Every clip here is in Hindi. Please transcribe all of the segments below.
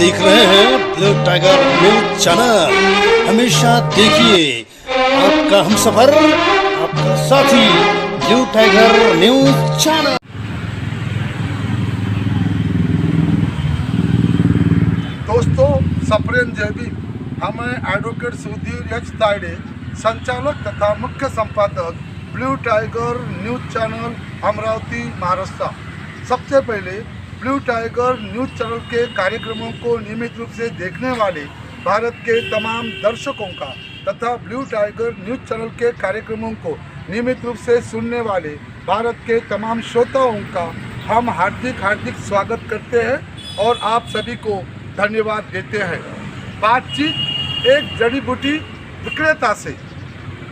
देख रहे हैं ब्लू टाइगर न्यूज चैनल। हमेशा देखिए आपका हमसफर, आपका साथी ब्लू टाइगर न्यूज चैनल। दोस्तों, सप्रेम जैवी, हम एडवोकेट सुधीर एच तायडे, संचालक तथा मुख्य संपादक blue tiger news channel Amravati Maharashtra. सबसे पहले ब्लू टाइगर न्यूज चैनल के कार्यक्रमों को नियमित रूप से देखने वाले भारत के तमाम दर्शकों का तथा ब्लू टाइगर न्यूज चैनल के कार्यक्रमों को नियमित रूप से सुनने वाले भारत के तमाम श्रोताओं का हम हार्दिक स्वागत करते हैं और आप सभी को धन्यवाद देते हैं। बातचीत एक जड़ी बूटी विक्रेता से,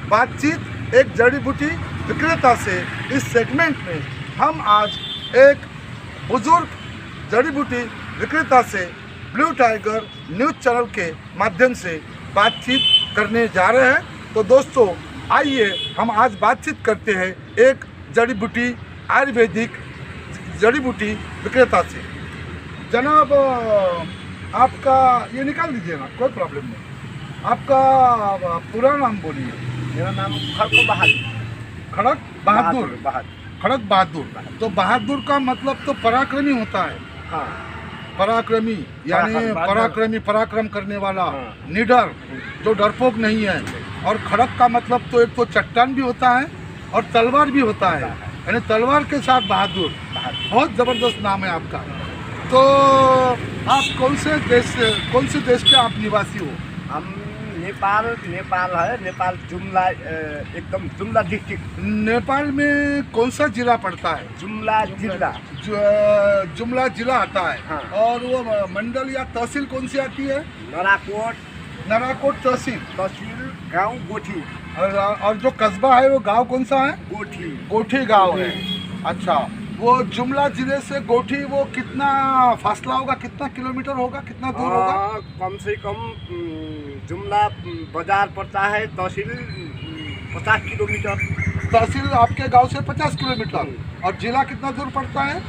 बातचीत एक जड़ी बूटी विक्रेता से इस सेगमेंट में हम आज एक बुजुर्ग जड़ी बूटी विक्रेता से ब्लू टाइगर न्यूज चैनल के माध्यम से बातचीत करने जा रहे हैं। तो दोस्तों, आइए हम आज बातचीत करते हैं एक जड़ी बूटी आयुर्वेदिक जड़ी बूटी विक्रेता से। जनाब, आपका ये निकाल दीजिए ना, कोई प्रॉब्लम नहीं। आपका पूरा नाम बोलिए। मेरा नाम खड़क बहादुर। खड़क बहादुर। खड़क बहादुर। तो बहादुर का मतलब तो पराक्रमी होता है। हाँ, पराक्रमी यानी पराक्रम करने वाला, निडर, जो डरपोक नहीं है। और खड़क का मतलब तो एक तो चट्टान भी होता है और तलवार भी होता है, यानी तलवार के साथ बहादुर। बहुत ज़बरदस्त नाम है आपका। तो आप कौन से देश के आप निवासी हो? हम नेपाल है। नेपाल जुमला, एकदम जुमला डिस्ट्रिक्ट। नेपाल में कौन सा जिला पड़ता है? जुमला जिला। जुमला जिला आता है। हाँ। और वो मंडल या तहसील कौन सी आती है? नराकोट तहसील। गांव गोठी। और जो कस्बा है वो गांव कौन सा है? गोठी गांव है। अच्छा, वो जुमला जिले से गोठी वो कितना फासला होगा, कितना किलोमीटर होगा, कितना दूर होगा? कम से कम जुमला बाजार पड़ता है, तहसील 50 किलोमीटर। तहसील आपके गांव से 50 किलोमीटर। और जिला कितना दूर पड़ता है?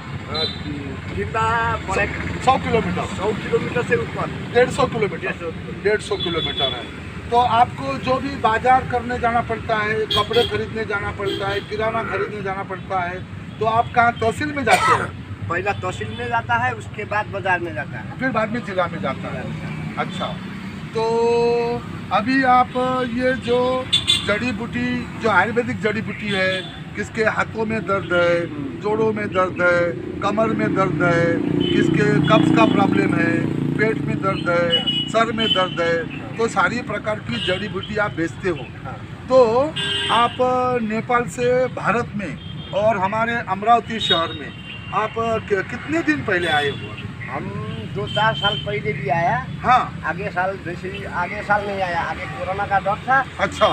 जिला 100 किलोमीटर। 100 किलोमीटर से ऊपर 150 किलोमीटर। 150 किलोमीटर है। तो आपको जो भी बाजार करने जाना पड़ता है, कपड़े खरीदने जाना पड़ता है, किराना खरीदने जाना पड़ता है, तो आप कहाँ तहसील में जाते हैं? पहला तहसील में जाता है, उसके बाद बाजार में जाता है, फिर बाद में जिला में जाता है। अच्छा, तो अभी आप ये जो जड़ी बूटी, जो आयुर्वेदिक जड़ी बूटी है, किसके हाथों में दर्द है, जोड़ों में दर्द है, कमर में दर्द है, किसके कब्ज का प्रॉब्लम है, पेट में दर्द है, सर में दर्द है, तो सारी प्रकार की जड़ी बूटी आप बेचते हो। तो आप नेपाल से भारत में और हमारे अमरावती शहर में आप कितने दिन पहले आए हो? हम 2-4 साल पहले भी आया। हाँ। आगे साल नहीं आया, आगे कोरोना का डर था। अच्छा।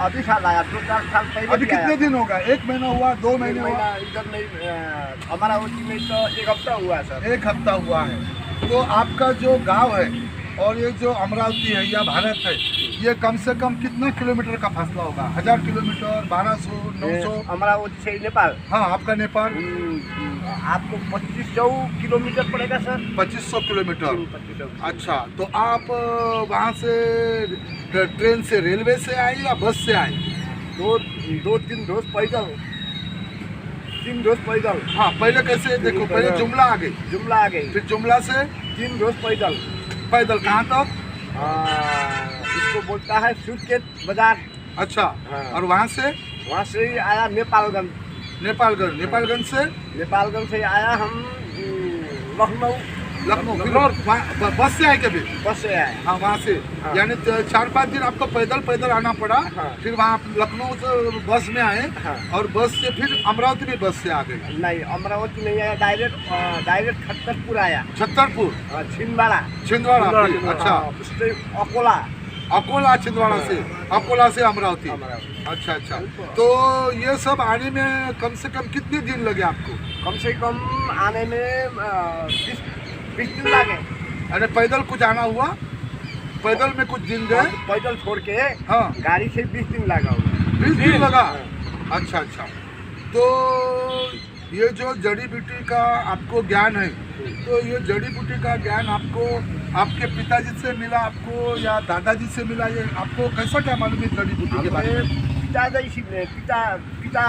अभी साल आया, 2-4 साल पहले। अभी कितने दिन होगा? 1 महीना हुआ, 2 महीने हुआ? इधर नहीं, हमारा उसी में तो 1 हफ्ता हुआ है सर। 1 हफ्ता हुआ है। तो आपका जो गांव है और ये जो अमरावती है या भारत है, ये कम से कम कितना किलोमीटर का फासला होगा? 1000 किलोमीटर, 1200, 900? अमरावती से नेपाल। हाँ, आपका नेपाल आपको 2500 किलोमीटर पड़ेगा सर। 2500 किलोमीटर। 2500। अच्छा, तो आप वहाँ से ट्रेन से, रेलवे से आए या बस से आए? 2-3 रोज पैदल। 3 रोज पैदल। हाँ, पहले कैसे देखो, पहले जुमला आ गई, फिर जुमला से 3 रोज पैदल। कहाँ तक? इसको बोलता है सुरकेत बाजार। अच्छा। हाँ। और वहाँ से ही आया नेपालगंज से आया हम लखनऊ। फिर बस से आए कभी? बस से आए। हाँ, वहाँ से। हाँ। यानी 4-5 दिन आपको पैदल आना पड़ा। हाँ। फिर वहाँ आप लखनऊ से बस में आए। हाँ। और बस से फिर अमरावती में बस से आ गए? नहीं, अमरावती नहीं आया, डायरेक्ट छतरपुर आया। छतरपुर, छिंदवाड़ा। अच्छा। उससे अकोला छिंदवाड़ा से, अकोला से अमरावती। अच्छा। तो ये सब आने में कम से कम कितने दिन लगे आपको? कम से कम आने में 20 दिन लगे। अरे पैदल कुछ आना हुआ? पैदल में कुछ दिन गए? पैदल छोड़ के। हाँ। गाड़ी से 20 दिन लगा। 20 दिन लगा। अच्छा। तो ये जो जड़ी बूटी का आपको ज्ञान है, तो ये जड़ी बूटी का ज्ञान आपको आपके पिताजी से मिला आपको या दादाजी से मिला? ये आपको कैसा क्या मालूम है जड़ी बूटी के बारे में? पिता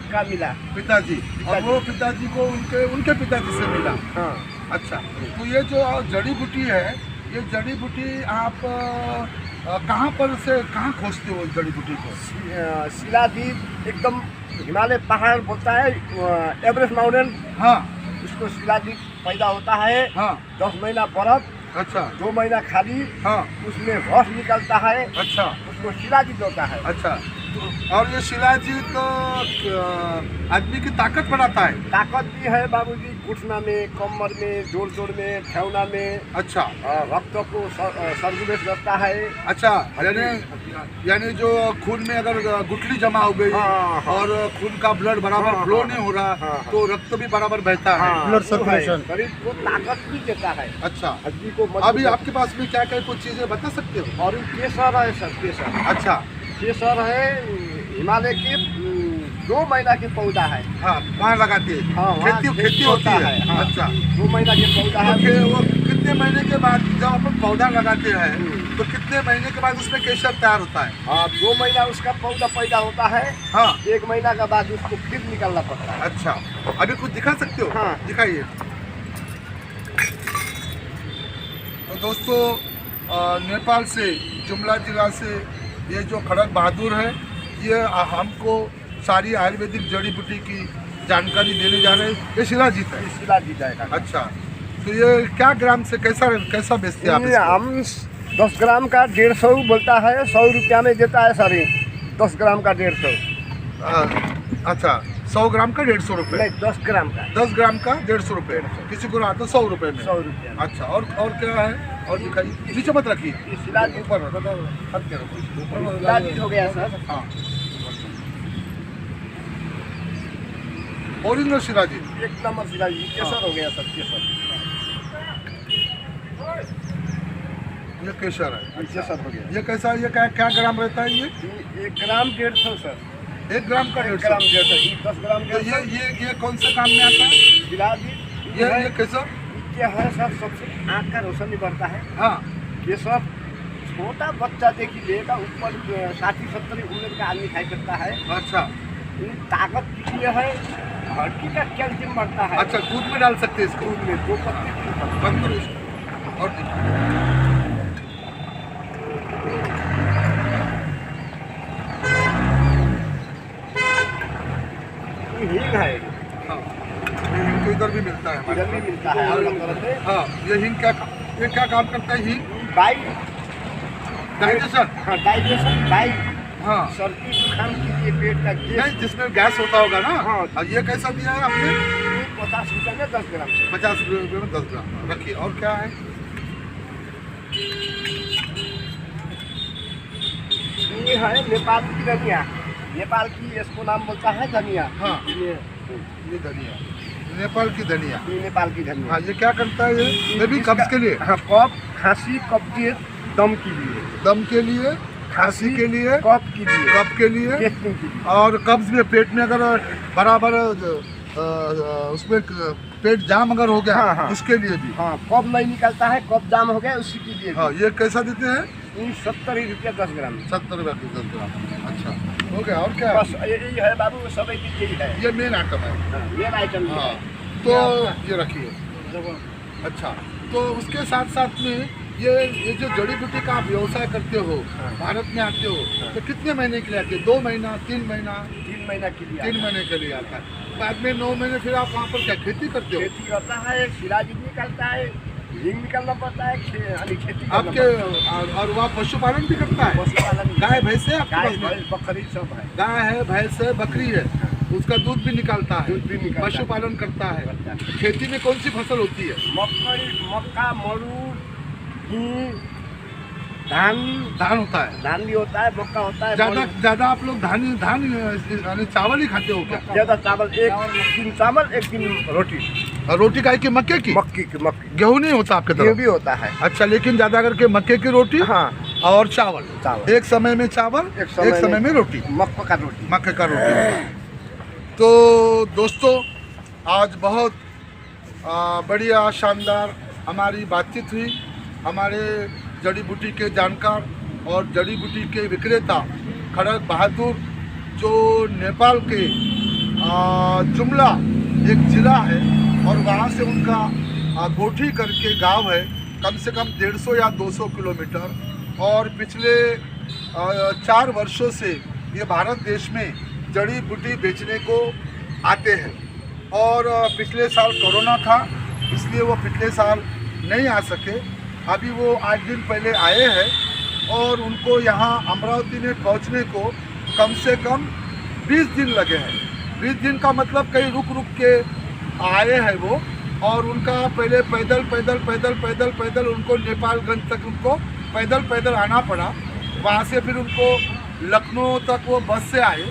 का मिला। पिताजी, और वो पिताजी को उनके पिताजी से मिला। हाँ। अच्छा, तो ये जो जड़ी बूटी है, ये जड़ी बूटी आप कहाँ पर से कहाँ खोजते हो इस जड़ी बूटी को? शिलादीप एकदम हिमालय पहाड़ बोलता है, एवरेस्ट माउंटेन। हाँ, उसको शिलादीप पैदा होता है। हाँ। 10 महीना बर्फ, अच्छा, 2 महीना खाली। हाँ, उसमें रस निकलता है, अच्छा, उसको शिलादीप होता है। अच्छा। और ये शिलाजीत आदमी की ताकत बढ़ाता है? ताकत भी है बाबूजी, घुटना में, कमर में, जोड़ में, ठेवना में। अच्छा, रक्त को सर्कुलेट करता है। अच्छा, यानी जो खून में अगर गुठली जमा हो गई हाँ, हाँ। और खून का ब्लड बराबर हाँ, फ्लो हाँ, नहीं हो रहा, हाँ, तो रक्त भी बराबर बहता है। Blood circulation। शरीर को ताकत भी देता है। अच्छा, हड्डी को अभी आपके पास में क्या क्या कुछ चीजें बता सकते हो? और केसर है सर, केसर। अच्छा, केसर है हिमालय के 2 महीना के पौधा है। हाँ, वहाँ लगाती है? हाँ, वहाँ खेती होती है। हाँ। अच्छा, 2 महीना के पौधा तो है। फिर वो कितने महीने के बाद जब अपन पौधा लगाते हैं तो कितने महीने के बाद उसमें केसर तैयार होता है? हाँ, 2 महीना उसका पौधा पैदा होता है। हाँ, 1 महीना के बाद उसको फिर निकालना पड़ता है। अच्छा, अभी कुछ दिखा सकते हो? हाँ। दिखाइए। तो दोस्तों, नेपाल से, जुमला जिला से ये जो खड़क बहादुर है, ये हमको सारी आयुर्वेदिक जड़ी बूटी की जानकारी देने जा रहे हैं। ये शिलाजीत है? शिलाजीत जाएगा। अच्छा, तो ये क्या ग्राम से कैसा बेचते हैं आप इसको? हम 10 ग्राम का 150 बोलता है, 100 रुपया में देता है सर। 10 ग्राम का 150। अच्छा, 100 ग्राम का 150 रुपये? नहीं, 10 ग्राम का। 10 ग्राम का 150 रुपये, किसी को आता 100 रुपये में? 100 रुपया। अच्छा, और क्या है? और दिखाइए, नीचे मत रखिए, शिलाजीत ऊपर शिलाजीत हो गया सर। हाँ, ओरिजिनल शिलाजीत। 1 नंबर शिलाजीत। केसर हो गया सर, केसर। ये केसर है? केसर हो गया। ये कैसा, ये क्या क्या ग्राम रहता है ये? 1 ग्राम 150 सर। 1 ग्राम का 1 ग्राम 150? 150। 10 ग्राम तो 150। ये कौन से काम में आता है? शिलाजीत ये केसर? क्या है सर, सबसे आँख का रोशनी बढ़ता है। हाँ, केसर छोटा बच्चा देखी लेगा, ऊपर 60-70 उम्र का आदमी खाई सकता है। अच्छा, ये ताकत के लिए है, हड्डी का कैल्शियम बढ़ता है। अच्छा, दूध में डाल सकते हैं इसको? दूध में 2 पत्ती 3 पत्ती। बंद करो इसको। और ये हींग है। हाँ, ये हिंग तो इधर भी मिलता है हमारे। इधर भी मिलता है अलग तरह से। हाँ, ये क्या काम करता है हिंग? डाइजेशन? हाँ, डाइजेशन, हाँ, सर्दी जुकाम के लिए, पेट का गैस। नहीं, जिसमें गैस होता होगा ना। हाँ। और ये कैसा दिया है आपने? 50 रुपये में 10 ग्राम से। 50 रुपये में 10 ग्राम रखिए। और क्या है? ये है नेपाल की धनिया। नेपाल की इसको नाम बोलता है धनिया। हाँ। ये धनिया, नेपाल की धनिया। ये नेपाल की धनिया। हाँ, ये क्या करता है ये भी कब्ज के लिए? हाँ, कफ, खांसी, कब्जियत, दम के लिए। दम के लिए, खांसी के लिए, कफ के लिए, कफ के लिए, गैस्ट्रिक के लिए। और कब्ज में, पेट में अगर बराबर उसमें पेट जाम अगर हो गया, हाँ, हाँ। उसके लिए भी। हाँ, कफ नहीं निकलता है, कफ जाम हो गया, उसी के लिए। हाँ, ये कैसा देते हैं? 70 रुपया 10 ग्राम। 70 रुपये की 10 ग्राम। अच्छा, हो गया। और क्या? बस यही है बाबू, सब एक ही चीज है। ये मेन आइटम है। मेन आइटम हाँ, है। तो ये रखिए। अच्छा, तो उसके साथ साथ में ये जो जड़ी बूटी का आप व्यवसाय करते हो, भारत में आते हो, तो कितने महीने के लिए आते हो? 2 महीना, 3 महीना? 3 महीना के लिए। 3 महीने के लिए आता है। बाद में 9 महीने फिर आप वहाँ पर क्या खेती करते हो? खेती करता है, शिलाजीत निकलता है, हिंग निकलना पड़ता है, खेती करना आपके पड़ता है। और वहाँ पशुपालन भी करता है? पशुपालन, गाय भैंस है आपके गाय, पास में? भैंस, बकरी सब है। गाय है, भैंस है, बकरी है, उसका दूध भी निकालता है, दूध भी निकालता है। पशुपालन करता है। खेती में कौन सी फसल होती है? मकई, मक्का, मरूर, घी, धान। धान होता है? धान भी होता है, मक्का होता है। ज्यादा आप लोग धान यानी चावल ही खाते हो क्या? ज्यादा चावल, एक दिन चावल, एक दिन रोटी। और रोटी काय की? मक्के की? मक्की की, मक्की। गेहूं नहीं होता आपके ये तरफ? भी होता है। अच्छा, लेकिन ज्यादा करके मक्के की रोटी हाँ, और चावल। चावल। एक समय में चावल, एक समय में रोटी, मक्का का रोटी। मक्के का रोटी होता है। तो दोस्तों, आज बहुत बढ़िया शानदार हमारी बातचीत हुई। हमारे जड़ी बूटी के जानकार और जड़ी बूटी के विक्रेता खड़ग बहादुर, जो नेपाल के जुमला एक ज़िला है और वहाँ से उनका गोठी करके गांव है, कम से कम 150 या 200 किलोमीटर। और पिछले 4 वर्षों से ये भारत देश में जड़ी बूटी बेचने को आते हैं। और पिछले साल कोरोना था, इसलिए वो पिछले साल नहीं आ सके। अभी वो 8 दिन पहले आए हैं और उनको यहाँ अमरावती में पहुँचने को कम से कम 20 दिन लगे हैं। 20 दिन का मतलब कहीं रुक रुक के आए हैं वो, और उनका पहले पैदल उनको नेपालगंज तक उनको पैदल आना पड़ा। वहाँ से फिर उनको लखनऊ तक वो बस से आए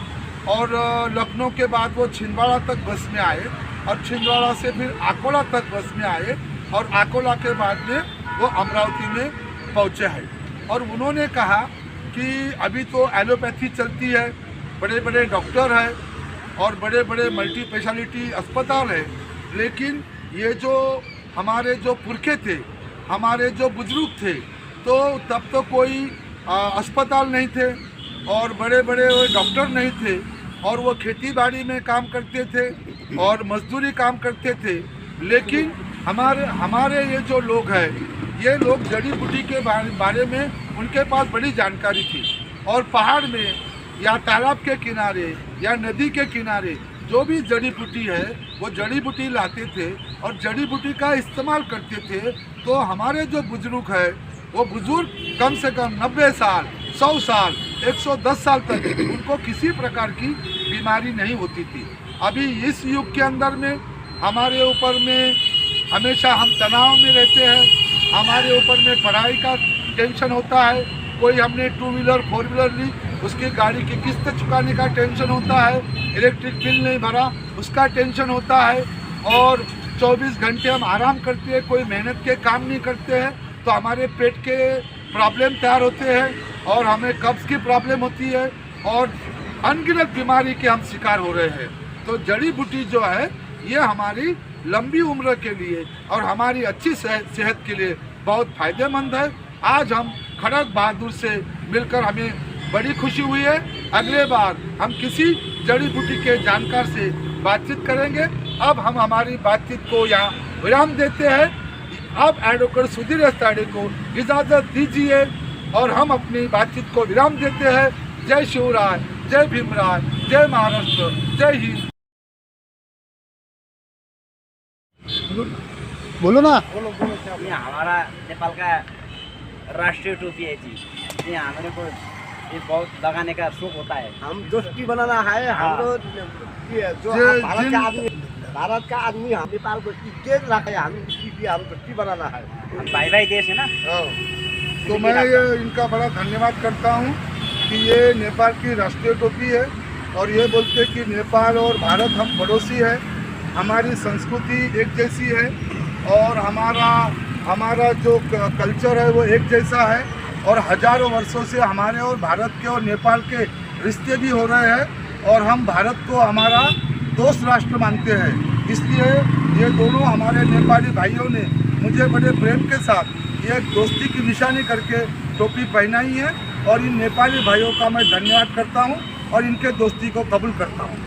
और लखनऊ के बाद वो छिंदवाड़ा तक बस में आए और छिंदवाड़ा से फिर अकोला तक बस में आए और अकोला के बाद में वो अमरावती में पहुँचे हैं। और उन्होंने कहा कि अभी तो एलोपैथी चलती है, बड़े बड़े डॉक्टर हैं और बड़े बड़े मल्टी स्पेशलिटी अस्पताल है, लेकिन ये जो हमारे जो पुरखे थे, हमारे जो बुजुर्ग थे, तो तब तो कोई अस्पताल नहीं थे और बड़े बड़े डॉक्टर नहीं थे और वो खेती बाड़ी में काम करते थे और मजदूरी काम करते थे। लेकिन हमारे ये जो लोग हैं, ये लोग जड़ी बूटी के बारे में उनके पास बड़ी जानकारी थी और पहाड़ में या तालाब के किनारे या नदी के किनारे जो भी जड़ी बूटी है वो जड़ी बूटी लाते थे और जड़ी बूटी का इस्तेमाल करते थे। तो हमारे जो बुजुर्ग है वो बुजुर्ग कम से कम 90 साल, 100 साल, 110 साल तक उनको किसी प्रकार की बीमारी नहीं होती थी। अभी इस युग के अंदर में हमारे ऊपर में हमेशा हम तनाव में रहते हैं, हमारे ऊपर में पढ़ाई का टेंशन होता है, कोई हमने 2 व्हीलर 4 व्हीलर ली उसकी गाड़ी की किस्त चुकाने का टेंशन होता है, इलेक्ट्रिक बिल नहीं भरा उसका टेंशन होता है और 24 घंटे हम आराम करते हैं, कोई मेहनत के काम नहीं करते हैं, तो हमारे पेट के प्रॉब्लम तैयार होते हैं और हमें कब्ज़ की प्रॉब्लम होती है और अनगिनत बीमारी के हम शिकार हो रहे हैं। तो जड़ी बूटी जो है ये हमारी लंबी उम्र के लिए और हमारी अच्छी सेहत के लिए बहुत फ़ायदेमंद है। आज हम खड़ग बहादुर से मिलकर हमें बड़ी खुशी हुई है। अगले बार हम किसी जड़ी बूटी के जानकार से बातचीत करेंगे। अब हम हमारी बातचीत को यहाँ विराम देते हैं। अब एडवोकेट सुधीर एस्ताडे को इजाज़त दीजिए और हम अपनी बातचीत को विराम देते हैं। जय शिवराय, जय भीमराय, जय महाराष्ट्र, जय हिंद। बोलो ना। ये हमारा नेपाल का राष्ट्रीय टोपी है जी। ये हमारे को ये बहुत लगाने का शौक होता है। हम दोस्ती बनाना है। हम लोग जो भारत का आदमी हम नेपाल को इज्जत रखे, हम इसकी भी हम दोस्ती बनाना है। हम भाई भाई देश है ना। तो मैं ये इनका बड़ा धन्यवाद करता हूँ कि ये नेपाल की राष्ट्रीय टोपी है और ये बोलते हैं कि नेपाल और भारत हम पड़ोसी है, हमारी संस्कृति एक जैसी है और हमारा जो कल्चर है वो एक जैसा है और हजारों वर्षों से हमारे और भारत के और नेपाल के रिश्ते भी हो रहे हैं और हम भारत को हमारा दोस्त राष्ट्र मानते हैं। इसलिए ये दोनों हमारे नेपाली भाइयों ने मुझे बड़े प्रेम के साथ ये दोस्ती की निशानी करके टोपी पहनाई है और इन नेपाली भाइयों का मैं धन्यवाद करता हूँ और इनके दोस्ती को कबूल करता हूँ।